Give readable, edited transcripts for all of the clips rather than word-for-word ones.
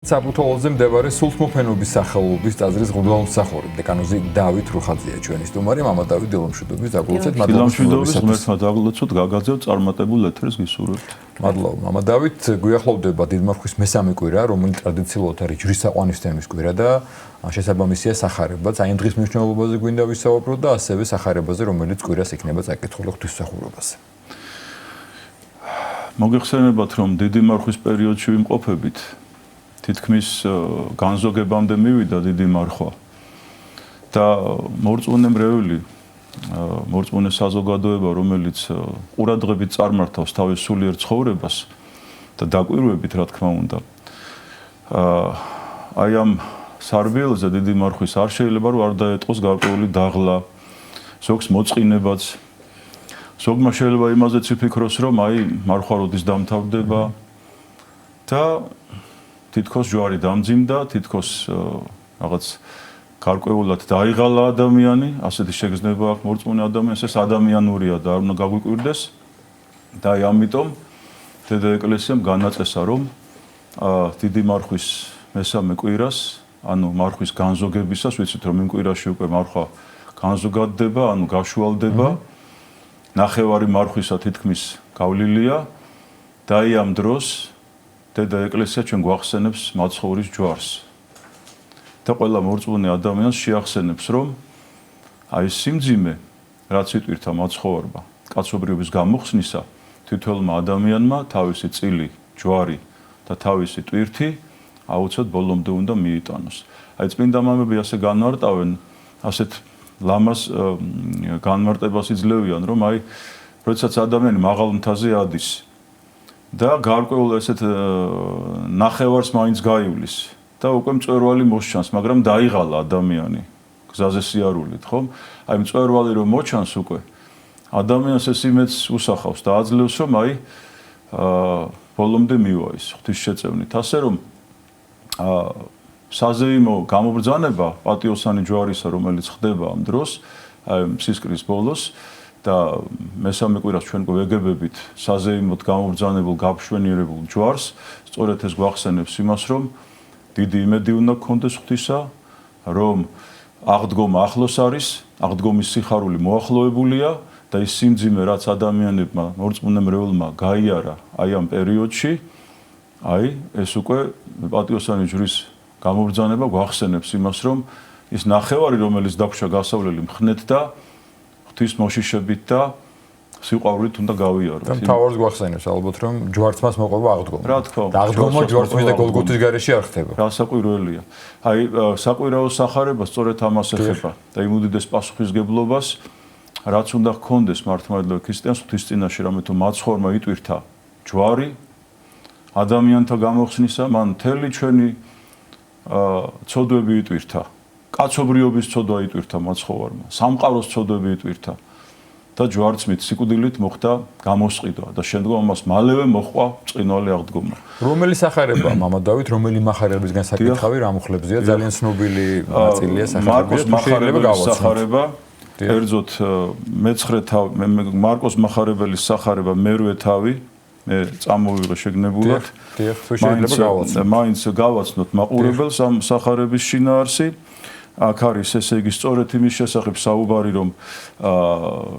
საბუთოლოზე მდებარე სულთმოფენობის სახელობის ტაძრის მღვდელმსახური დეკანოზი დავით რუხაძეა ჩვენი სტუმარი. მამა დავით დილომშვიდობის დაგულოცეთ. დილომშვიდობის ღმერთმა დაგულოცოთ, გაგაძევთ წარმატებულ ეთერს გისურვებთ. მადლობა. მამა დავით, გვიახლოვდება დიდმარხვის მესამე კვირა, რომელიც ტრადიციულად არის ჯვრისაყვანის თემის კვირა და შესაბამისია სახარებაც. აი ამ დღის მნიშვნელობაზე გვინდა ვისაუბროთ და ასევე სახარებაზე, რომელიც კვირას იქნება წაკითხული ღვთისმსახურებაზე. მოგეხსენებათ, რომ დიდი მარხვის პერიოდში ვიმყოფებით. თითქმის განზოგებამდე მივიდა დიდი მარხვა და მორწმუნე მრევლი, მორწმუნე საზოგადოება, რომელიც ყურადღებით წარმართავს თავის სულიერ ცხოვრებას და დაკვირვებით, რა თქმა უნდა. აი ამ სარბიელზე დიდი მარხვის არ შეიძლება რომ არ დაეტყოს გარკვეული დაღლა, ზოგს მოწყინებაც. ზოგმა შეიძლება იმაზეც იფიქროს, რომ აი მარხვა როდის დამთავრდება და თითქოს ჯვარი დამძიმდა, თითქოს რაღაც გარკვეულად დაიღალა ადამიანი, ასეთი შეგრძნება აქვს მორწმუნე ადამიანს, ეს ადამიანურია და არ უნდა გაგვიკვირდეს. და აი ამიტომ დედა ეკლესიამ განაწესა, რომ დიდი მარხვის მესამე კვირას, ანუ მარხვის განზოგებისას, ვიცით რომ იმ კვირაში უკვე მარხვა განზოგადდება, ანუ გაშუალდება. ნახევარი მარხვისა თითქმის გავლილია და აი ამ დროს დედა ეკლესია ჩვენ გვახსენებს მაცხოვრის ჯვარს. და ყველა მორწმუნე ადამიანს შეახსენებს, რომ აი სიმძიმე, რაც იტვირთა მაცხოვარმა, კაცობრიობის გამოხსნისა, თითოეულმა ადამიანმა თავისი წილი, ჯვარი და თავისი ტვირთი აუცილებლად ბოლომდე უნდა მიიტანოს. აი წმინდა მამები ასე განმარტავენ, ასეთ ლამას განმარტებას იძლევიან, რომ აი როდესაც ადამიანი მაღალ მთაზე ადის და გარკვეულ ესეთ ნახევარს მაინც გაივლის და უკვე მწვერვალი მოსჩანს, მაგრამ დაიღალა ადამიანი გზაზე სიარულით, ხო? აი მწვერვალი რომ მოჩანს უკვე, ადამიანს ეს იმედს უსახავს და აძლევს, რომ აი ბოლომდე მივა ის ღვთისშეწევნით. ასე რომ საზეიმო გამობრძანება პატიოსანი ჯვარისა, რომელიც ხდება ამ დროს, აი სისკრის ბოლოს და მესამე კვირას ჩვენ გვეგებებით საზეიმოდ გამობრძანებულ გაბშვენიერებულ ჯვარს, სწორედ ეს გვახსენებს იმას, რომ დიდი იმედი უნდა გქონდეს ღვთისა, რომ აღდგომა ახლოს არის, აღდგომის სიხარული მოახლოებულია და ის სიმძიმე, რაც ადამიანებმა, მორწმუნე მრევლმა გაიარა აი ამ პერიოდში, აი ეს უკვე პატიოსანი ჯვრის გამობრძანება გვახსენებს იმას, რომ ის ნახევარი, რომელიც დაგვშა გასავლელი მხნეთ და ღვთის მოშიშებით და სიყვარულით უნდა გავიაროთ. და მთავარს გვახსენებს ალბათ, რომ ჯვარც მას მოყვება აღდგომა. რა თქმა უნდა. და აღდგომა ჯვარცმის და გოლგოთის გარეშე არ ხდება. რა საკვირველია. აი საკვირაო სახარება სწორედ ამას ეხება და იმ უდიდეს პასუხისგებლობას, რაც უნდა ჰქონდეს მართლმადიდებლურ ქრისტიანს ღვთის წინაშე, რამე თუ მაცხოვრმა იტვირთა ჯვარი ადამიანთა გამოხსნისა, მან მთელი ჩვენი ცოდვები იტვირთა. კაცობრიობის ცოდვა იტვირთა მაცხოვარმა, სამყაროს ცოდვები იტვირთა და ჯვარცმით სიკვდილით მოხდა გამოსყიდვა და შემდგომ ამას მალევე მოჰყვა წყინვალე აღდგომა. რომელი სახარება, მამა დავით, რომელი მახარებისგან საკითხავი რა მუხლებზია, ძალიან ცნობილი ნაწილია სახარება. ერთზოთ მეცხრე თავი, მარკოს მახარებელის სახარება მერვე თავი, მე წამოვიღე შეგნებულად. მაინც გავაცნოთ მაყურებელს ამ სახარების შინაარსი. აქ არის ესე იგი სწორედ იმის შესახებ საუბარი, რომ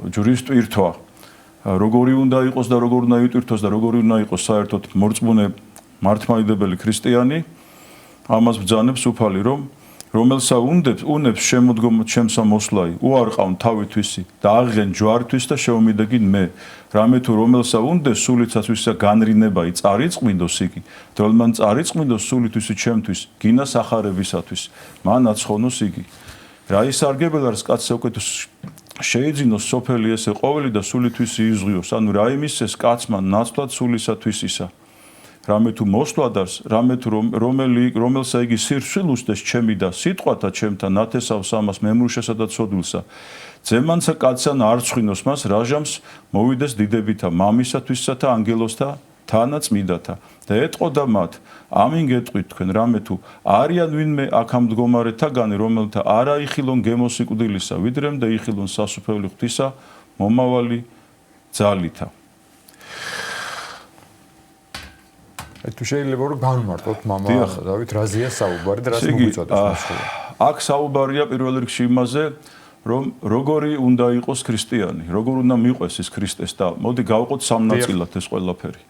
ჯვრის ტვირთვა როგორი უნდა იყოს და როგორ უნდა იტვირთოს და როგორი უნდა იყოს საერთოდ მორწმუნე მართლმადიდებელი ქრისტიანი, ამას ბრძანებს უფალი, რომელსა უნებს შემოდგომოთ ჩემსა მოსვლაი, უარყავ თავითვისი და აღიღენ ჯვართვის და შეუმიდეგინ მე. რამე თუ რომელსა უნდეს სულიცათვისა განრინებაი წარიწყმინდოს იგი, დროლმან წარიწყმინდოს სულითვისი ჩემთვის, გინა სახარებისათვის, მან აცხონოს იგი. რა ისარგებელ არის კაცსა უკვე შეიძინოს სოფელი ესე ყოველი და სულითვისი იზღვიოს, ანუ რა იმისეს კაცმა ნაცვლად სულისათვისისა. რამე თუ მოსვლადარს, რამე თუ რომელსა იგი სირსვილ უსდეს ჩემი და სიტყვათა ჩემთა ნათესავს ამას მემრუშესა და ცოდვილსა. ძემანსა კაცსა არ ცხინოს მას რაჟამს მოვიდეს დიდებითა მამისათვისსა და ანგელოსთა თანაც მიდათა და ეტყოდა მათ ამინ გეტყვით თქვენ რამე თუ არიან ვინმე აქ ამ მდგომარეთაგანი რომელთა არ აიხილონ გემოსიკვდილისა ვიდრემ და იხილონ სასუფეველი ღვთისა მომავალი ძალითა. თუ შეიძლება რომ განვმარტოთ მამა დავით რაზეა საუბარი და რას მოგვიწოდებს მასხური. აქ საუბარია პირველ რიგში იმაზე, რომ როგორი უნდა იყოს ქრისტიანი, როგორ უნდა მიყვეს ის ქრისტეს და მოდი გავყოთ სამნაწილად ეს ყველაფერი.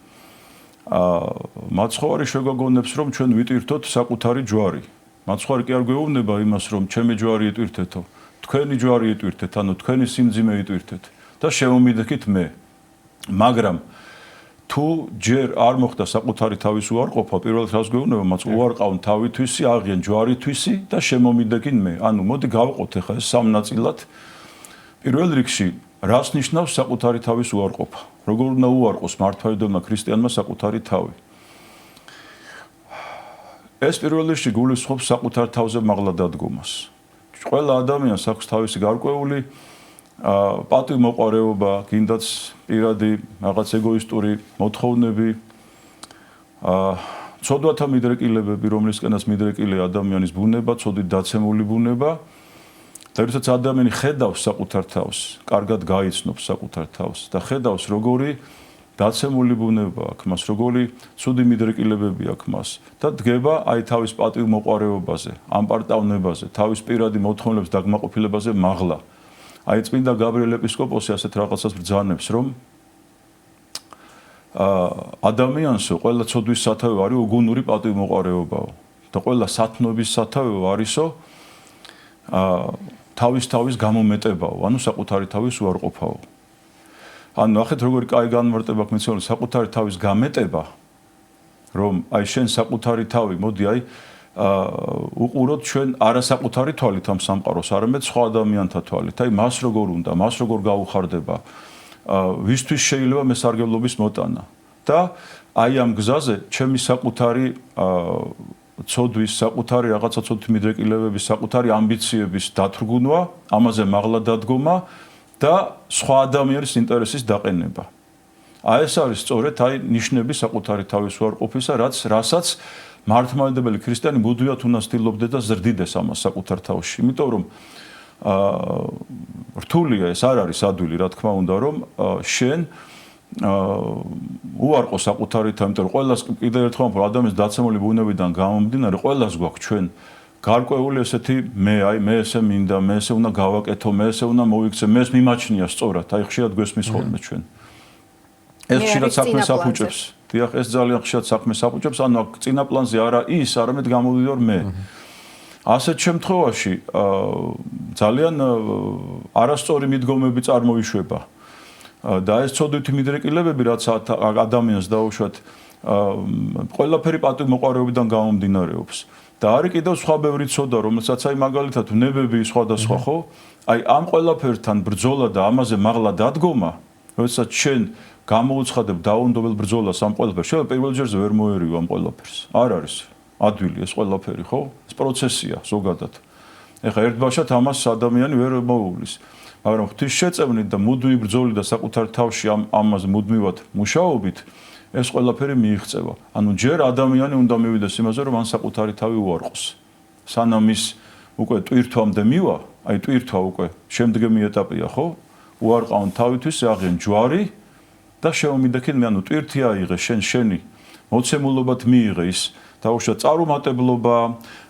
მაცხოვარი შეგვაგონებს, რომ ჩვენ ვიტვირთოთ საკუთარი ჯვარი. მაცხოვარი კი არ გვეუბნება იმას, რომ ჩემი ჯვარი იტვირთეთო, თქვენი ჯვარი იტვირთეთ, ანუ თქვენი სიმძიმე იტვირთეთ და შემომიდექით მე. მაგრამ თუ ჯერ არ მოხდა საკუთარი თავის უარყოფა, პირველად რას გვეუბნება, მას უარყავენ თავითვისი, აღიენ ჯვარითვისი და შემომიდექით მე. ანუ მოდი გავყოთ ახლა ეს სამნაწილად. პირველ რიგში რას ნიშნავს საკუთარი თავის უარყოფა? როგორ უნდა უარყოს მართლმადიდებლმა ქრისტიანმა საკუთარი თავი? ეს პირველ რიგში გულისხმობს საკუთარ თავზე მაღლა დადგომას. ყველა ადამიანს აქვს თავისი გარკვეული პატივმოყვარეობა, გინდაც პირადი რაღაც ეგოისტური მოთხოვნები, ცოდვათა მიდრეკილებები, რომლისკენაც მიდრეკილია ადამიანის ბუნება, ცოდვით დაცემული ბუნება. და როდესაც ადამიანი ხედავს საკუთარ თავს, კარგად გაიცნობს საკუთარ თავს და ხედავს როგორი დაცემული ბუნება აქვს მას, როგორი ცუდი მიდრეკილებები აქვს მას და დგება აი თავის პატივმოყვარეობაზე, ამპარტავნებაზე, თავის პირადი მოთხოვნების დაგმაყოფილებაზე მაღლა. აი წმინდა გაბრიელ ეპისკოპოსი ასეთ რაღაცას ბრძანებს, რომ ადამიანსო ყველა ცოდვის სათავე არის უგუნური პატივმოყვარეობაო და ყველა სათნოების სათავე არისო თავის გამომეტებაო, ანუ საკუთარი თავის უარყოფაო. ანუ ნახეთ როგორი კაი განმარტება აქვს მეცნიერული საკუთარი თავის გამეტება, რომ აი შენ საკუთარი თავი, მოდი აი უყუროთ ჩვენ არასაკუთარი თვალით ამ სამყაროს, არამედ სხვა ადამიანთა თვალით. აი მას როგორ უნდა, მას როგორ გაუხარდება, ვისთვის შეიძლება მესარგებლობის მოტანა. და აი ამ გზაზე ჩემი საკუთარი ცოდვის, საკუთარი რაღაცა ცოდვით მიდრეკილებების, საკუთარი ამბიციების დათრგუნვა, ამაზე მაღლა დადგომა და სხვა ადამიანის ინტერესის დაყენება. აი ეს არის სწორედ აი ნიშნები საკუთარი თავის უარყოფისა, რასაც მართლმადიდებელი ქრისტიანი მუდმივად უნდა ცდილობდეს და ზრდიდეს ამას საკუთარ თავში. იმიტომ რომ რთულია ეს არ არის ადვილი, რა თქმა უნდა, რომ შენ უარყო საკუთარი თავი, იმიტომ რომ ყველას კიდევ ერთხელ ვამბობ, ადამიანის დაცემული ბუნებიდან გამომდინარე, ყველას გვაქვს ჩვენ გარკვეული ესეთი მე ესე მინდა, მე ესე უნდა გავაკეთო, მე ესე უნდა მოვიქცე, მე ეს მიმაჩნია სწორად, აი ხშირად გვესმის ხოლმე ჩვენ. ეს ხშირად საქმეს აფუჭებს. დიახ, ეს ძალიან ხშირად საქმეს აფუჭებს, ანუ აქ წინა პლანზე არა ის, არამედ გამოვიდივარ მე. ასეთ შემთხვევაში ძალიან არასწორი მიდგომები წარმოიშვება. და ეს ცოდვითი მიდრეკილებები, რაც ადამიანს დაუშვათ, ყველაფერი პატივმოყვარეობიდან გამომდინარეობს. და არის კიდევ სხვა ბევრი ცოდა, რომელსაც აი მაგალითად ვნებები სხვადასხვა ხო? აი ამ ყველაფერთან ბრძოლა და ამაზე მაღლა დადგომა, როდესაც შენ გამოუცხადებ დაუნდობელ ბრძოლას ამ ყველაფერს, შეიძლება პირველ ჯერზე ვერ მოერიო ამ ყველაფერს. არ არის ადვილი ეს ყველაფერი, ხო? ეს პროცესია ზოგადად. ეხლა ერთბაშად ამას ადამიანი ვერ მოუვლის. მაგრამ ღვთისშეწევნით და მუდმივი ბრძოლით და საკუთარ თავში ამაზე მუდმივად მუშაობით ეს ყველაფერი მიიღწევა. ანუ ჯერ ადამიანი უნდა მივიდეს იმაზე, რომ ან საკუთარი თავი უარყოს. სანამ ის უკვე ტვირთვამდე მივა, აი ტვირთვა უკვე შემდგომი ეტაპია, ხო? უარყავენ თავისთვის, აღიენ ჯვარი და შემომიდექენ მე, ანუ ტვირთი აიღე შენი მოცემულობად მიიღე ის დაუშვა წარუმატებლობა,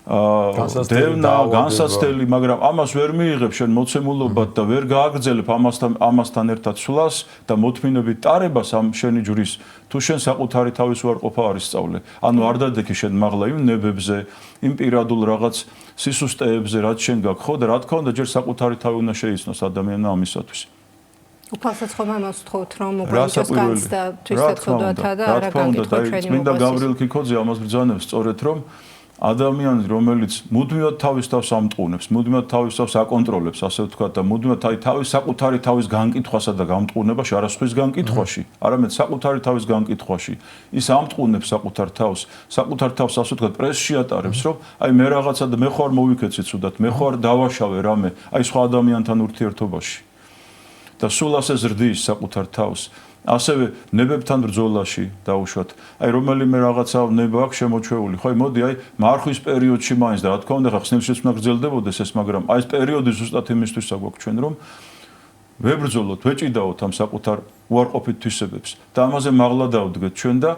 დევნა, განსაცდელი, მაგრამ ამას ვერ მიიღებ შენ მოცემულობად და ვერ გააგრძელებ ამასთან ერთად სვლას და მოთმინებით ტარებას ამ შენი ჯვრის, თუ შენ საკუთარი თავის უარყოფა არ ისწავლე. ანუ არ დადექი შენ მაღლა იმ ნებებზე, იმ პირადულ რაღაც სისუსტეებზე, რაც შენ გაქვს, ხო და რა თქმა უნდა ჯერ საკუთარი თავი უნდა შეიცნოს ადამიანმა ამისათვის. უფალსაც ხომ ამას ვთხოვთ, რომ უკვე ის განცდა თვისებსოდვათა და არა გაგითხო ჩვენი წმინდა გავრიელ ქიქოძე ამას ბრძანებს სწორედ, რომ ადამიანი, რომელიც მუდმივად თავის თავს ამტყუნებს, მუდმივად თავის თავს აკონტროლებს, ასე ვთქვათ, და მუდმივად საკუთარი თავის განკითხვასა და გამტყუნებაში, არა სხვის განკითხვაში, არამედ საკუთარი თავის განკითხვაში, ის ამტყუნებს საკუთარ თავს, ასე ვთქვათ, პრესში ატარებს, რომ აი მე რაღაცა და მე ხო არ მოვიქეცი ცუდად, მე ხო არ დავაშავე რამე, აი სხვა ადამიანთან ურთიერთობაში. და სულ ასე ზრდის საკუთარ თავს. ასევე ნებებთან ბრძოლაში დაუშვათ. აი რომელიმე რაღაცა ნება აქვს შემოჩვეული. ხო, მოდი აი მარხვის პერიოდში მაინც და რა თქმა უნდა ხა ხსნილშიც უნდა გრძელდებოდეს ეს, მაგრამ აი ეს პერიოდი ზუსტად იმისთვისა გვაქვს ჩვენ, რომ ვებრძოლოთ, ვეჭიდაოთ ამ საკუთარ უარყოფით თვისებებს და ამაზე მაღლა დავდგეთ ჩვენ და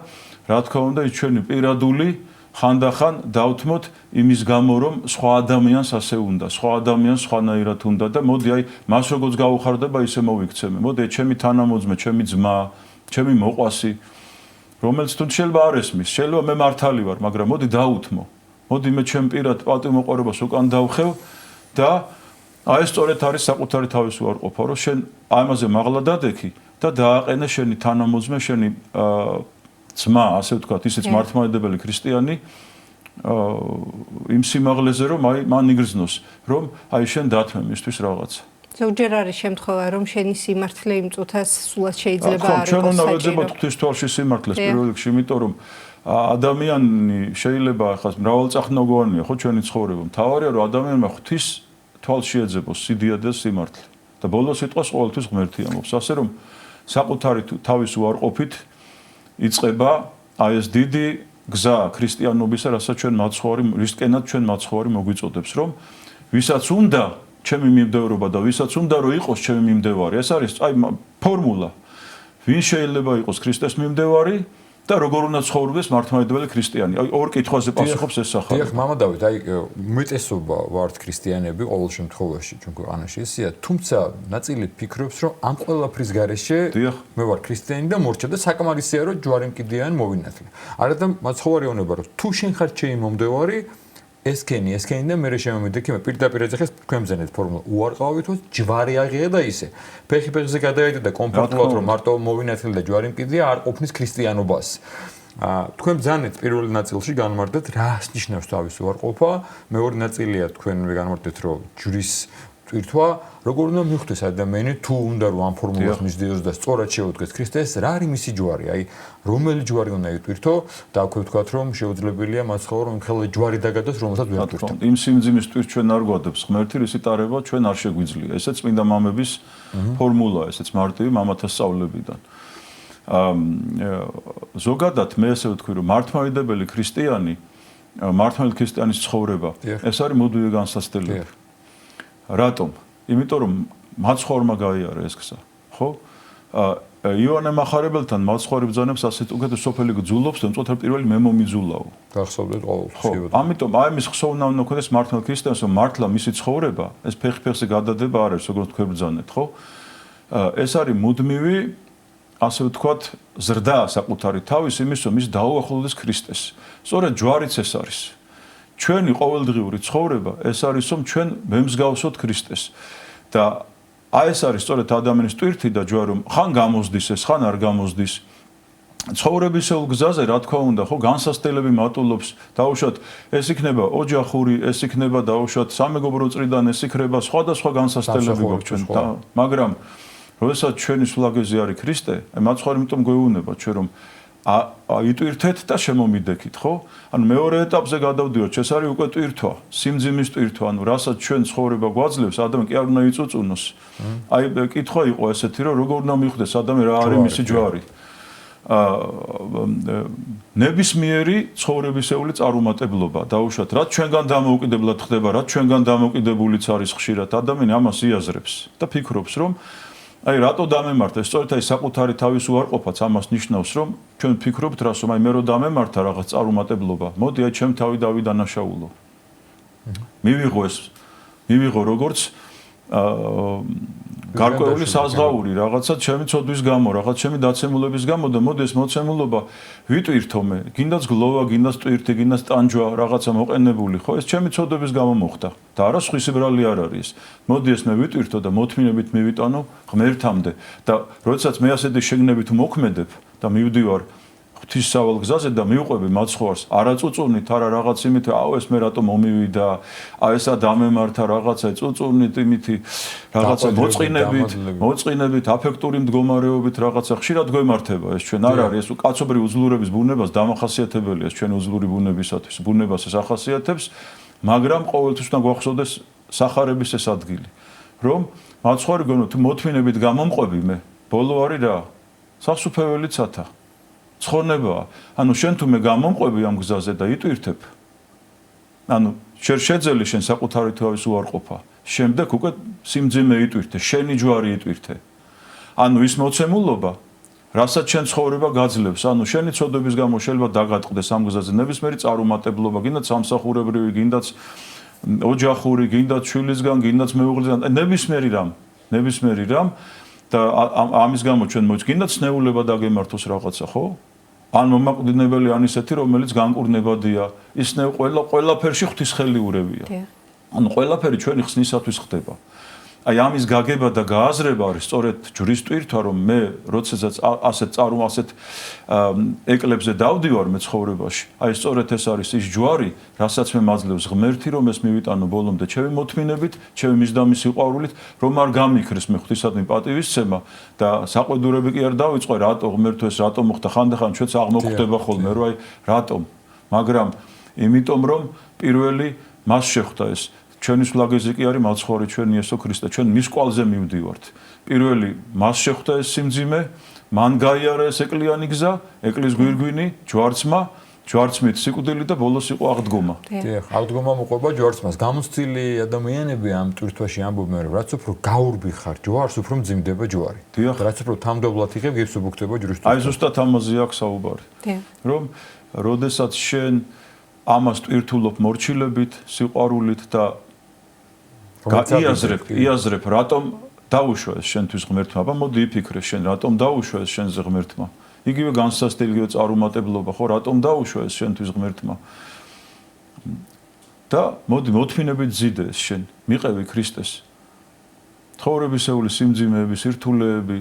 რა თქმა უნდა ის ჩვენი პირადული ხანდახან დავთმოთ იმის გამო რომ სხვა ადამიანს ასე უნდა, სხვა ადამიანს სხვანაირად უნდა და მოდი აი მას როგორც გაუხარდება ისე მოვიქცემე. მოდი ჩემი თანამოძმე, ჩემი ძმა, ჩემი მოყვასი რომელიც თუ შეიძლება არ ესმის, შეიძლება მე მართალი ვარ, მაგრამ მოდი დაუთმო. მოდი მე ჩემ პირად პატიმოყარებას უკან დავხევ და აი ეს სწორედ არის საკუთარი თავის უარყოფა, რომ შენ ამაზე მაღლა დადექი და დააყენე შენი თანამოძმე, შენი ძმა, ასე ვთქვათ, ისიც მართლმადიდებელი ქრისტიანი იმ სიმაღლეზე, რომ აი მან იგრძნოს, რომ აი შენ დათმე მისთვის რაღაც. ზოგჯერ არის შემთხვევა, რომ შენი სიმართლე იმ წუთას სულად შეიძლება არ იყოს საჭირო. ჩვენ უნდა ვეძებოთ ღვთის თვალში სიმართლეს პირველ რიგში, იმიტომ რომ ადამიანი შეიძლება ახლა მრავალწახნაგოვანია, ხო, ჩვენი ცხოვრება. მთავარია, რომ ადამიანმა ღვთის თვალში ეძებოს სიდიადე და სიმართლე. და ბოლოს სიტყვას ყოველთვის ღმერთი ამბობს, ასე რომ საკუთარი თავის უარყოფით იწყება აი ეს დიდი გზა ქრისტიანობისა, რასაც ჩვენ მაცხოვარი, რისკენად ჩვენ მაცხოვარი მოგვიწოდებს, რომ ვისაც უნდა ჩემი მიმდევრობა და ვისაც უნდა რომ იყოს ჩემი მიმდევარი, ეს არის აი ფორმულა. ვინ შეიძლება იყოს ქრისტეს მიმდევარი და როგორ უნდა ცხოვრდეს მართლმადიდებელი ქრისტიანი. აი ორ კითხვაზე პასუხობს ეს სახალხო. დიახ, მამა დავით, აი მიწესობა ვართ ქრისტიანები ყოველ შემთხვევაში ჩვენ ქვეყანაში ისეა, თუმცა ნაწილი ფიქრობს, რომ ამ ყველაფრის გარეშე მე ვარ ქრისტიანი და მორჩა და საკმარისია რომ ჯვარი მკიდიანი მოვინათლე. არადა მაცხოვარიონება რომ თუ შენ ხარ ჩემი მომდევარი ესქენი და მე შემომიდექი მე პირდაპირ ეძახეს თქვენზენეთ ფორმულა უარყავითო ჯვარი აღიღე და ისე ფეხი-ფეხზე გადაიდე და კომფორტულად რომ მარტო მოვინათლე და ჯვარი მკიდია არ ყოფნის ქრისტიანობას თქვენ ბრძანეთ პირველ ნაწილში განმარტეთ რას ნიშნავს თავის უარყოფა მეორე ნაწილია თქვენ განმარტეთ რომ ჯვრის ტვირთვა როგორ უნდა მიხვდეს ადამიანი თუ უნდა რომ ამ ფორმულას მისდიოს და სწორად შეუდგეს ქრისტეს რა არის მისი ჯვარი აი რომელი ჯვარი უნდა იტვირთო და აქვე ვთქვათ რომ შეუძლებელია მას ხოლმე რომ ხელე ჯვარი დაგადოს რომელსაც ვერ ტვირთო იმ სიმძიმის ტვირთ ჩვენ არ გვადებს ღმერთი რისი ტარება ჩვენ არ შეგვიძლია ესეც წმინდა მამების ფორმულაა ესეც მარტივი მამათა სწავლებიდან ზოგადად მე ესე ვთქვი რომ მართლმადიდებელი ქრისტიანი მართლმადიდებელი ქრისტიანის ცხოვრება ეს არის მუდმივი განსაცდელები რატომ? იმიტომ რომ მაცხოვრმა გაიარა ეს გზა, ხო? იოანე მახარებელთან მაცხოვარი ბრძანებს ასეთ უკეთ სოფელი გძულობს და მწოთარ პირველი მე მომიძულაო. გახსოვდეთ ყოველთვის. ამიტომ აი მის ხსოვნა უნდა ქონდეს მართლმადიდებელი ქრისტიანს, რომ მართლა მისი ცხოვრება, ეს ფეხი-ფეხზე გადადება არ არის, როგორც თქვენ ბრძანეთ, ხო? ეს არის მუდმივი, ასე ვთქვათ, ზრდა საკუთარი თავის იმის, რომ ის დაუახლოვდეს ქრისტეს. სწორედ ჯვარიც ეს არის. ჩვენი ყოველდღიური ცხოვრება ეს არის რომ ჩვენ მემსგავსოთ ქრისტეს და აი ეს არის სწორედ ადამიანის ტვირთი და ჯვარი რომ ხან გამოსდის ეს ხან არ გამოსდის ცხოვრებისეულ გზაზე რა თქმა უნდა ხო განსასწრებელი მატულობს დაუშვათ ეს იქნება ოჯახური ეს იქნება დაუშვათ სამეგობრო წრიდან ეს იქნება სხვადასხვა განსასწრებელი გვაქვს ჩვენ მაგრამ როდესაც ჩვენი სულაგეზე არის ქრისტე მაცხოვარი იმიტომ გვეუბნება ჩვენ რომ იტვირთეთ და შემომიდექით, ხო? ანუ მეორე ეტაპზე გადავდივართ, ეს არის უკვე ტვირთვა, სიმძიმის ტვირთვა, ანუ რასაც ჩვენ ცხოვრება გვაძლევს, ადამიანი კი არ უნდა იწუწუნოს. აი, კითხვა იყო ესეთი, რომ როგორ უნდა მიხვდეს ადამიანი რა არის მისი ჯვარი. ნებისმიერი ცხოვრებისეული წარუმატებლობა, დაუშვათ, რაც ჩვენგან დამოუკიდებლად ხდება, რაც ჩვენგან დამოუკიდებულიც არის ხშირად, ადამიანი ამას იაზრებს და ფიქრობს, რომ აი რატო დამემართა სწორედ აი საკუთარი თავის უარყოფაც ამას ნიშნავს რომ ჩვენ ფიქრობთ რას რომ აი მე რო დამემართა რაღაც წარუმატებლობა მოდი აი ჩემ თავი დავიდანაშაულო მივიღო როგორც გარკვეული საზღაური რაღაცა ჩემი ცოდვის გამო რაღაც ჩემი დაცემულების გამო და მოდი ეს მოცემულობა ვიტვირთო მე გინდაც გლოვა გინდაც ტვირთი გინდაც ტანჯვა რაღაცა მოყენებული ხო ეს ჩემი ცოდვების გამო მოხდა და არა სხვისი ბრალი არ არის მოდი ეს მე ვიტვირთო და მოთმინებით მივიტანო ღმერთამდე და როდესაც მე ასეთი შეგნებით მოქმედებ და მივდივარ ღვთისმსავალ გზაზე და მივყვები მაცხოვარს არაწუწუნით არა რაღაც იმით აუ ეს მე რატომ მომივიდა აი ესა დამემართა რაღაცა წუწუნით იმითი რაღაცა მოწყინებით აფექტური მდგომარეობით რაღაცა ხშირად გვემართება ეს ჩვენ არ არის ეს კაცობრივი უძლურების ბუნებას დამახასიათებელია ეს ჩვენი უძლური ბუნებისათვის ბუნებას ეს ახასიათებს მაგრამ ყოველთვის უნდა გვახსოვდეს სახარების ეს ადგილი რომ მაცხოვარი გონო თუ მოთმინებით გამომყვები მე ბოლო არის რა სასუფეველიცათა ცხოვრებაა. ანუ შენ თუ მე გამომყვები ამ გზაზე და იტვირთებ. ანუ შენ შეძელი შენ საკუთარი თავის უარყოფა. შემდეგ უკვე სიმძიმე იტვირთე, შენი ჯვარი იტვირთე. ანუ ის მოცემულობა, რასაც შენ ცხოვრება გაძლევს, ანუ შენი ცოდვების გამო შეიძლება დაგატყდეს ამ გზაზე ნებისმიერი წარუმატებლობა, გინდაც სამსახურებრივი, გინდაც ოჯახური, გინდაც შვილისგან, გინდაც მეუღლისგან, ნებისმიერი რამ და ამის გამო ჩვენ მოიწყინდათ ცნეულება დაგემართოს რაღაცა, ხო? ან მომაკვდინებელი ან ისეთი, რომელიც განკურნებადია, ის ყველაფერში ღვთისხელიურებია. ანუ ყველაფერი ჩვენი ხსნისათვის ხდება. აი ამის გაგება და გააზრება არის სწორედ ჯვრის ტვირთვა, რომ მე როდესაც ასეთ ეკლებზე დავდივარ მე ცხოვრებაში, აი სწორედ ეს არის ის ჯვარი, რასაც მე მაძლევს ღმერთი, რომ ეს მივიტანო ბოლომდე ჩემი მოთმინებით, ჩემი მისდამის სიყვარულით, რომ არ გამიქრეს მე ღვთისადმი პატივისცემა და საყვედურები კი არ დავიწყე, რატო ღმერთო ეს რატო მოხდა, ხანდახან ჩვენც აღმოგვხდება ხოლმე, რომ აი რატომ, მაგრამ იმიტომ რომ პირველი მას შეხვდა ეს ჩვენი სულაგეზი კი არის მაცხოვარი ჩვენი იესო ქრისტე, ჩვენ მის კვალზე მივდივართ. პირველი მას შეხვდა ეს სიმძიმე, მან გაიარა ეს ეკლიანი გზა, ეკლის გვირგვინი, ჯვარცმით სიკვდილი და ბოლოს იყო აღდგომა. დიახ, აღდგომა მოყვება ჯვარცმას. გამოცდილი ადამიანები ამ ტვირთვაში ამბობენ, რომ რაც უფრო გაურბიხარ ჯვარს, უფრო მძიმდება ჯვარი. რაც უფრო თამდობლად იღებ, ის უბუქდება ჯვრის ტვირთვა. აი ზუსტად ამაზე აქვს საუბარი. რომ როდესაც შენ ამას ტვირთულობ მორჩილებით, სიყვარულით და იაზრებ, რატომ დაუშვა ეს შენთვის ღმერთმა? აბა მოდი იფიქრე შენ, რატომ დაუშვა ეს შენზე ღმერთმა? იგივე განსასწრელი, იგივე წარუმატებლობა, ხო, რატომ დაუშვა ეს შენთვის ღმერთმა? და მოდი მოთმინებით ზიდე ეს შენ, მიყევი ქრისტეს. ცხოვრებისეული სიმძიმეები, სირთულეები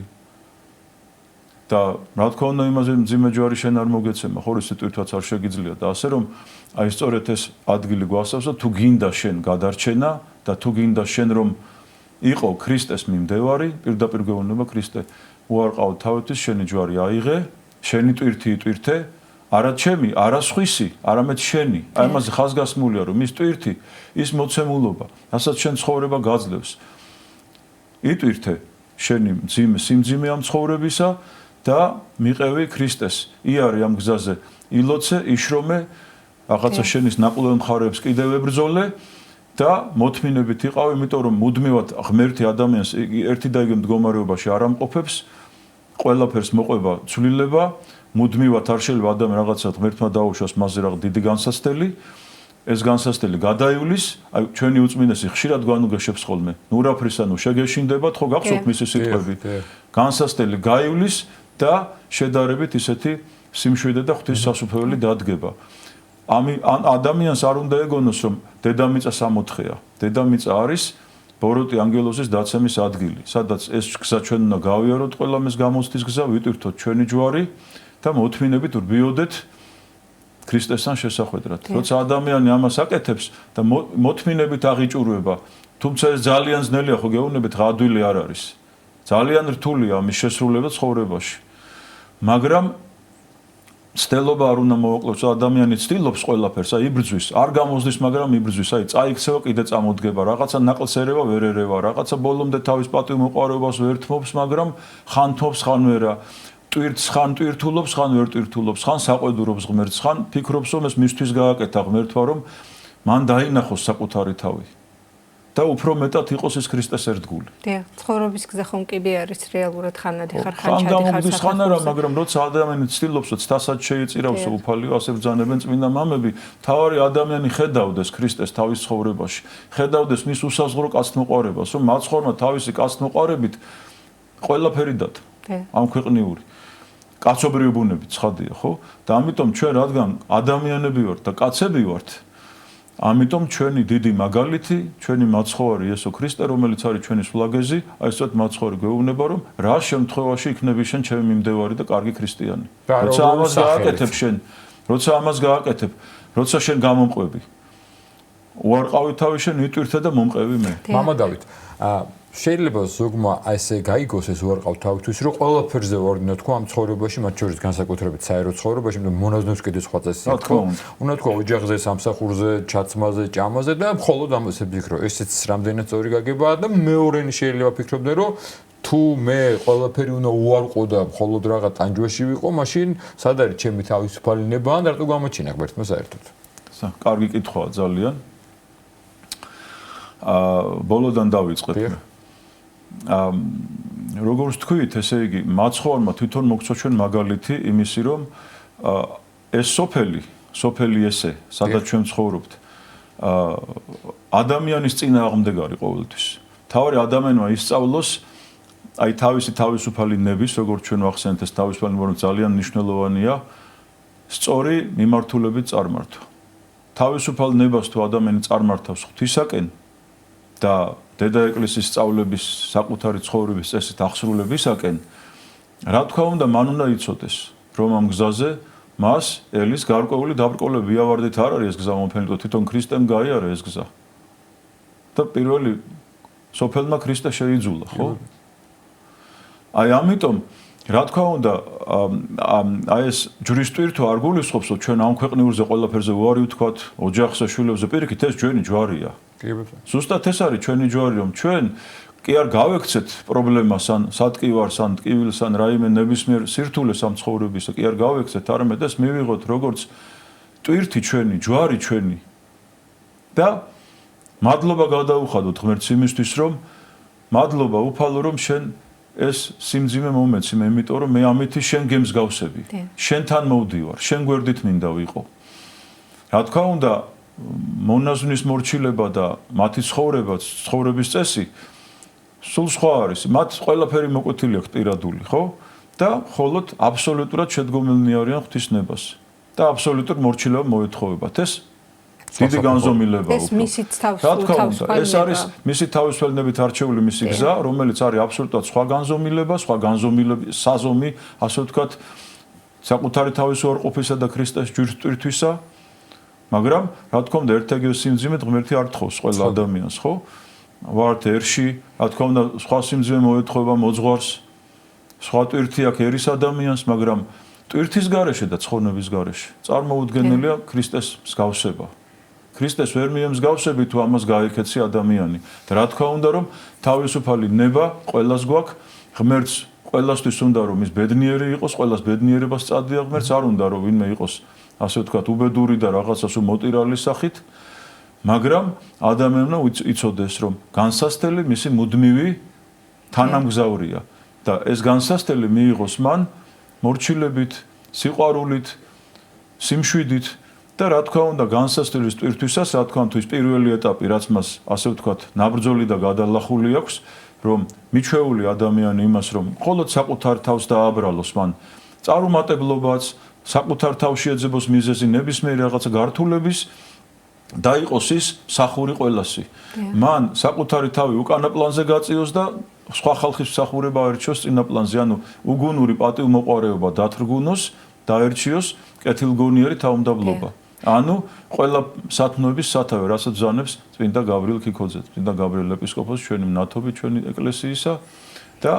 და რა თქმა უნდა იმაზე მძიმე ჯვარი შენ არ მოგეცემა, ხო, ეს ტვირთვაც არ შეგიძლია და ასე რომ აი სწორედ ეს ადგილი გვასწავს და თუ გინდა შენ გადარჩენა და თუ გინდა შენ რომ იყო ქრისტეს მიმდევარი, პირდაპირ გეუბნება ქრისტე, უარყავ თავისთვის შენი ჯვარი აიღე, შენი ტვირთი იტვირთე, არა ჩემი, არა სხვისი, არამედ შენი. აი ამაზე ხაზგასმულია რომ ის ტვირთი, ის მოცემულობა, რასაც შენ ცხოვრება გაძლევს. იტვირთე შენი სიმძიმე ამ ცხოვრებისა და მიყევი ქრისტეს. იარე ამ გზაზე, ილოცე, იშრომე, რაღაცა შენის ნაკლებ მხარეებს კიდევ ებრძოლე და მოთმინებით იყავ, იმიტომ რომ მუდმივად ღმერთი ადამიანს ერთი და იგივე მდგომარეობაში არ ამყოფებს, ყველაფერს მოყვება ცვლილება, მუდმივად არ შეიძლება ადამიანი რაღაცა ღმერთმა დაუშვას მასზე რაღაც დიდი განსასწრელი, ეს განსასწრელი გადაივლის, აი ჩვენი უწმინდესი ხშირად განუგეშებს ხოლმე. ნურაფრისანუ შეგეშინდებათ, ხო გახსოვთ მისი სიტყვები. განსასწრელი გაივლის და შედარებით ისეთი სიმშვიდე და ღვთის სასუფეველი დადგება. ან ადამიანს არ უნდა ეგონოს, რომ დედამიწა სამოთხეა. დედამიწა არის ბოროტი ანგელოზის დაცემის ადგილი, სადაც ეს გზა ჩვენ უნდა გავიაროთ, ყველა მის გამოცდის გზა, ვიტვირთოთ ჩვენი ჯვარი და მოთმინებით ვრბიოდეთ ქრისტესთან შესახვედრად. როცა ადამიანი ამას აკეთებს და მოთმინებით აღიჭურვება, თუმცა ეს ძალიან ძნელია, ხო გეუბნებით, ღადვილი არ არის. ძალიან რთულია ამის შესრულება ცხოვრებაში. მაგრამ ცდელობა არ უნდა მოვაკლოს, ადამიანი ცდილობს ყველაფერს, აი იბრძვის, არ გამოსდის, მაგრამ იბრძვის, აი წაიქცევა, კიდე წამოდგება, რაღაცა ნაკლს ერევა, ვერ ერევა, რაღაცა ბოლომდე თავის პატივმოყვარეობას ვერ თმობს, მაგრამ ხან თმობს, ხან ვერა. ტვირთს ხან ტვირთულობს, ხან ვერ ტვირთულობს, ხან საყვედურობს ღმერთს, ხან ფიქრობს, რომ ეს მისთვის გააკეთა ღმერთმა, რომ მან დაინახოს საკუთარი თავი. და უფრო მეტად იყოს ეს ქრისტეს ერთგული. დიახ, ცხოვრების გზა ხომ კიდე არის რეალურად ხანადი ხარ, ხან ჩადიხარ ხანარა, მაგრამ როცა ადამიანი ცდილობს, რომ ცდასაც შეიწირავსო უფალიო, ასე ბრძანებენ წმინდა მამები, თავარი ადამიანი ხედავდეს ქრისტეს თავის ცხოვრებაში, ხედავდეს მის უსაზღრო კაცთმოყვარებას, რომ მაცხოვრმა თავისი კაცთმოყვარებით ყველაფერი დათ. ამ ქვეყნიური კაცობრივი ბუნებით ცხადია, ხო? და ამიტომ ჩვენ რადგან ადამიანები ვართ და კაცები ვართ, ამიტომ ჩვენი დიდი მაგალითი, ჩვენი მაცხოვარი იესო ქრისტე, რომელიც არის ჩვენი სულაგეზი, აი ესეთ მაცხოვარი გვეუბნება, რომ რა შემთხვევაში იქნები შენ ჩემი მიმდევარი და კარგი ქრისტიანი. როცა ამას გააკეთებ, როცა შენ გამომყვები. უარყავი თავი შენ იტვირთე და მომყევი მე. მამა დავით, შეიძლება ზოგმა ესე გაიგოს ეს უარყავ თავისთვის, რომ ყველაფერზე ვარდინო თქვა ამ ცხოვრებაში, მათ შორის განსაკუთრებით საერო ცხოვრებაში, მაგრამ მონაზვნებს კიდე სხვა წესია. უნდა თქვა ოჯახზე, სამსახურზე, ჩაცმაზე, ჭამაზე და მხოლოდ ამაზე ვფიქრო. ესეც რამდენად სწორი გაგებაა და მეორენი შეიძლება ვფიქრობდე, რომ თუ მე ყველაფერი უნდა უარყო და მხოლოდ რაღა ტანჯვაში ვიყო, მაშინ სად არის ჩემი თავისუფალი ნება ან რატო გამოჩინა ღმერთმა საერთოდ? კარგი კითხვაა ძალიან. ბოლოდან დავიწყებ. როგორც თქვით, ესე იგი, მაცხოვარმა თვითონ მოგცვა ჩვენ მაგალითი იმისი, რომ ეს სოფელი ესე, სადაც ჩვენ ცხოვრობთ, ადამიანის წინააღმდეგარი ყოველთვის. თავარი ადამიანმა ისწავლოს აი თავისი თავისუფალი ნების, როგორც ჩვენ ვახსენეთ, ეს თავისუფალი ნება ძალიან მნიშვნელოვანია, სწორი მიმართულებით წარმართვა. თავისუფალ ნებას თუ ადამიანი წარმართავს ღვთისაკენ და დედა ეკლესიის სწავლების საკუთარი ცხოვრების წესით აღსრულებისაკენ, რა თქმა უნდა, მან უნდა იცოდეს, რომ ამ გზაზე მას ელის გარკვეული დაბრკოლები ავარდით არ არის ეს გზა მომფენილო, თვითონ ქრისტემ გაიარა ეს გზა. და პირველი სოფელმა ქრისტე შეიძულა, ხო? აი ამიტომ რა თქმა უნდა, აი ეს ჯურისტირთო არ გულისხმობს, რომ ჩვენ ამ ქვეყნიურზე ყველაფერზე უარი ვთქვათ, ოჯახზე, შვილებზე, პირიქით ეს ჩვენი ჯვარია. ზუსტად ეს არის ჩვენი ჯვარი, რომ ჩვენ კი არ გავექცეთ პრობლემას ან სატკივარს ან ტკივილს ან რაიმე ნებისმიერ სირთულეს ამ ცხოვრებისა, კი არ გავექცეთ, არამედ ეს მივიღოთ როგორც ტვირთი ჩვენი, ჯვარი ჩვენი. და მადლობა გადავუხადოთ ღმერთს იმისთვის, რომ მადლობა უფალო, რომ შენ ეს სიმძიმე მომეცი მე, იმიტომ რომ მე ამითი შენ გემსგავსები. შენთან მოვდივარ, შენ გვერდით მინდა ვიყო. რა თქმა უნდა, მონაზვნის მორჩილება და მათი ცხოვრების წესი სულ სხვა არის. მათ ყველაფერი მოკვეთილი აქვს პირადული, ხო? და მხოლოდ აბსოლუტურად შედგომილნი არიან ღვთისნებას. და აბსოლუტურ მორჩილება მოეთხოვებათ. ეს დიდი განზომილებაა. ეს მისით თავისუფალი. ეს არის მისი თავისუფლებით არჩეული მისი გზა, რომელიც არის აბსოლუტურად სხვა განზომილება, სხვა განზომილების საზომი, ასე ვთქვათ, საკუთარი თავის უარყოფისა და ქრისტეს ჯურისტირთვისა. მაგრამ რა თქმა უნდა, ერთ-ეგივე სიმძიმედ ღმერთი არ თხოვს ყველა ადამიანს, ხო? ვართ ერში, რა თქმა უნდა, სხვა სიმძიმე მოეთხოვება მოძღვარს, სხვა ტვირთი აქვს ერის ადამიანს, მაგრამ ტვირთის გარეშე და ცხონების გარეშე წარმოუდგენელია ქრისტეს მსგავსება. ქრისტეს ვერ მიემსგავსები თუ ამას გაიქეცი ადამიანი. და რა თქმა უნდა, რომ თავისუფალი ნება ყველას გვაქვს, ღმერთს ყველასთვის უნდა რომ ის ბედნიერი იყოს, ყველას ბედნიერებას წადია ღმერთს, არ უნდა რომ ვინმე იყოს ასე ვთქვათ, უბედური და რაღაცას უმოტირალის სახით, მაგრამ ადამიანმა იცოდეს, რომ განსასწრელი მისი მუდმივი თანამგზავრია და ეს განსასწრელი მიიღოს მან მორჩილებით, სიყვარულით, სიმშვიდით და რა თქმა უნდა, განსასწრელის ტვირთვისას, რა თქმა უნდა, ის პირველი ეტაპი, რაც მას ასე ვთქვათ, ნაბრძოლი და გადალახული აქვს, რომ მიჩვეული ადამიანი იმას, რომ მხოლოდ საკუთარ თავს დააბრალოს მან წარუმატებლობაც საკუთარ თავში ეძებოს მიზეზი ნებისმიერი რაღაცა გართულების და იყოს ის მსახური ყველასი. მან საკუთარი თავი უკანა პლანზე გაწიოს და სხვა ხალხის მსახურება აერჩიოს წინა პლანზე, ანუ უგუნური პატივმოყვარეობა დათრგუნოს, დაერჩიოს კეთილგონიერი თავმდაბლობა. ანუ ყველა სათნოების სათავე, რასაც ბრძანებს წმინდა გაბრიელ ქიქოძე, წმინდა გაბრიელ ეპისკოპოსი, ჩვენი მნათობი, ჩვენი ეკლესიისა და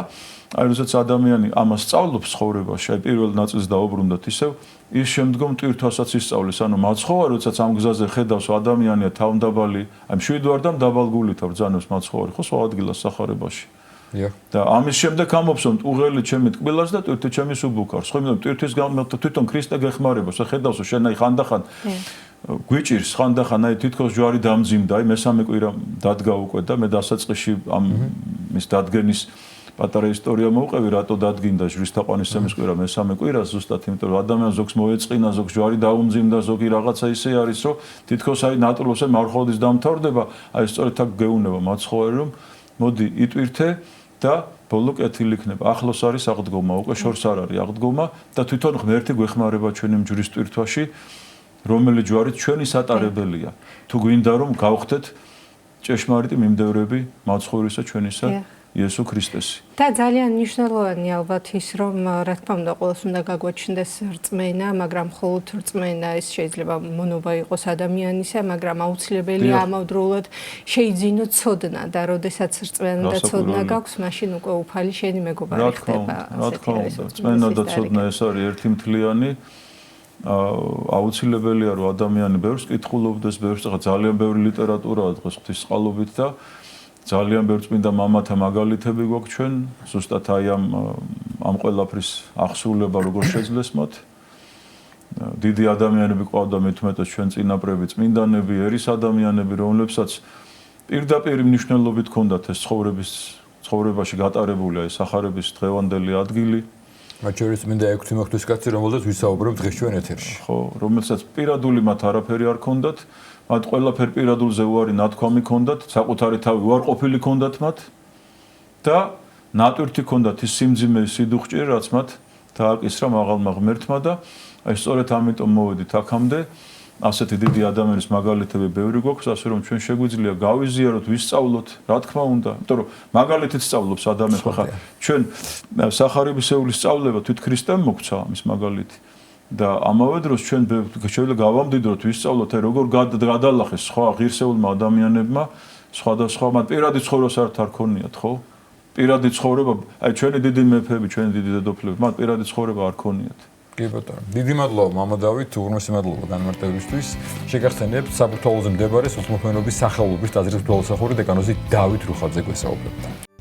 აი როდესაც ადამიანი ამას სწავლობს ცხოვრებაში, აი პირველ ნაწილს დაუბრუნდათ ისევ, ის შემდგომ ტვირთვასაც ისწავლის, ანუ მაცხოვარი, როდესაც ამ გზაზე ხედავს ადამიანია თავმდაბალი, აი მშვიდვარ და მდაბალგულით ბრძანებს მაცხოვარი, ხო სხვა ადგილას სახარებაში. და ამის შემდეგ ამობსონ უღელი ჩემი ტკბილას და ტვირთი ჩემი სუბუქარს. ხო, იმიტომ ტვირთის გამო თვითონ ქრისტე გეხმარებას, ხედავსო შენ აი ხანდახან გვიჭირს, ხანდახან აი თითქოს ჯვარი დამძიმდა, აი მესამე კვირა დადგა უკვე და მე დასაწყისში ამ მის დადგენის პატარა ისტორია მოვყევი, რატო დადგინდა ჟვირთაყვანისმცემის კვირა მესამე კვირა ზუსტად იმიტომ რომ ადამიანს ზოგს მოეწყინა, ზოგს ჯვარი დაუმძიმდა, ზოგი რაღაცა ისე არის, რომ თითქოს აი ნატურლოსე მარხოვდის დამთავრდება, აი სწორედ აქ გეუნება მაცხოვარი რომ მოდი იტვირთე და ბოლო კეთილი იქნება. ახლოს არის აღდგომა, უკვე შორს არ არის აღდგომა და თვითონ ღმერთი გვეხმარება ჩვენი ჯვრის ტვირთვაში, რომელიც ჯვარით ჩვენი სატარებელია. თუ გვინდა რომ გავხდეთ ჭეშმარიტი მიმდევრები მაცხოვრისა ჩვენისა იესო ქრისტესი. და ძალიან მნიშვნელოვანი ალბათ ის, რომ რა თქმა უნდა, ყოველს უნდა გაგვაჩნდეს რწმენა, მაგრამ მხოლოდ რწმენა ეს შეიძლება მონობა იყოს ადამიანისა, მაგრამ აუცილებელია ამავდროულად შეიძინოთ ცოდნა და როდესაც რწმენა და ცოდნა გაქვს, მაშინ უკვე უფალი შენი მეგობარი ხდება. რა თქმა უნდა, რწმენა და ცოდნა ეს არის ერთიმთლიანი. აუცილებელია რომ ადამიანი ბევრს კითხულობდეს, ბევრს ძალიან ბევრი ლიტერატურაა დღეს ღვთისწყალობით და ძალიან ბევრი წმინდა მამათა მაგალითები გვაქვს ჩვენ, ზუსტად აი ამ ყველაფრის აღსრულება როგორ შეძლეს მათ. დიდი ადამიანები ყავდა მithumetas ჩვენ წინაპრები, წმინდანები, ერის ადამიანები, რომლებსაც პირდაპირ მნიშვნელობით ჰქონდათ ეს ცხოვრებაში გატარებული აი სახარების დღევანდელი ადგილი. მათ შორის მინდა 6 მოხდეს კაცი, რომელზეც ვისაუბრებ დღეს ჩვენ ეთერში. ხო, რომელსაც პირადული მათ არაფერი არ ჰქონდათ, მათ ყველაფერი პირადულზე უარი ნათქვამი ჰქონდათ, საკუთარი თავი უარყოფილი ჰქონდათ მათ და ნატვირთი ჰქონდათ ის სიმძიმე, სიდუხჭი, რაც მათ დააკისრა მაღალმა ღმერთმა და აი სწორედ ამიტომ მოვედით აქამდე. ასეთი დიდი ადამიანის მაგალითები ბევრი გვაქვს, ასე რომ ჩვენ შეგვიძლია გავიზიაროთ, ვისწავლოთ, რა თქმა უნდა, იმიტომ რომ მაგალითით სწავლობს ადამიანს, ხა ჩვენ სახარებისეული სწავლება თვით ქრისტემ მოგცა ამის მაგალითი და ამავე დროს ჩვენ შეიძლება გავამდიდროთ, ვისწავლოთ, აი როგორ გადალახეს სხვა ღირსეულმა ადამიანებმა, სხვადასხვა მათ პირადი ცხოვრებას არ ქონიათ, ხო? პირადი ცხოვრება, აი ჩვენი დიდი მეფეები, ჩვენი დიდი დედოფლები, მათ პირადი ცხოვრება არ ქონიათ. კი ბატონო. დიდი მადლობა მამა დავით, უღრმესი მადლობა განმარტებისთვის. შეგახსენებთ საბურთალოზე მდებარე სულთმოქმედობის სახელობის ტაძრის მთავარსახური დეკანოზი დავით რუხაძე გვესაუბრებდა.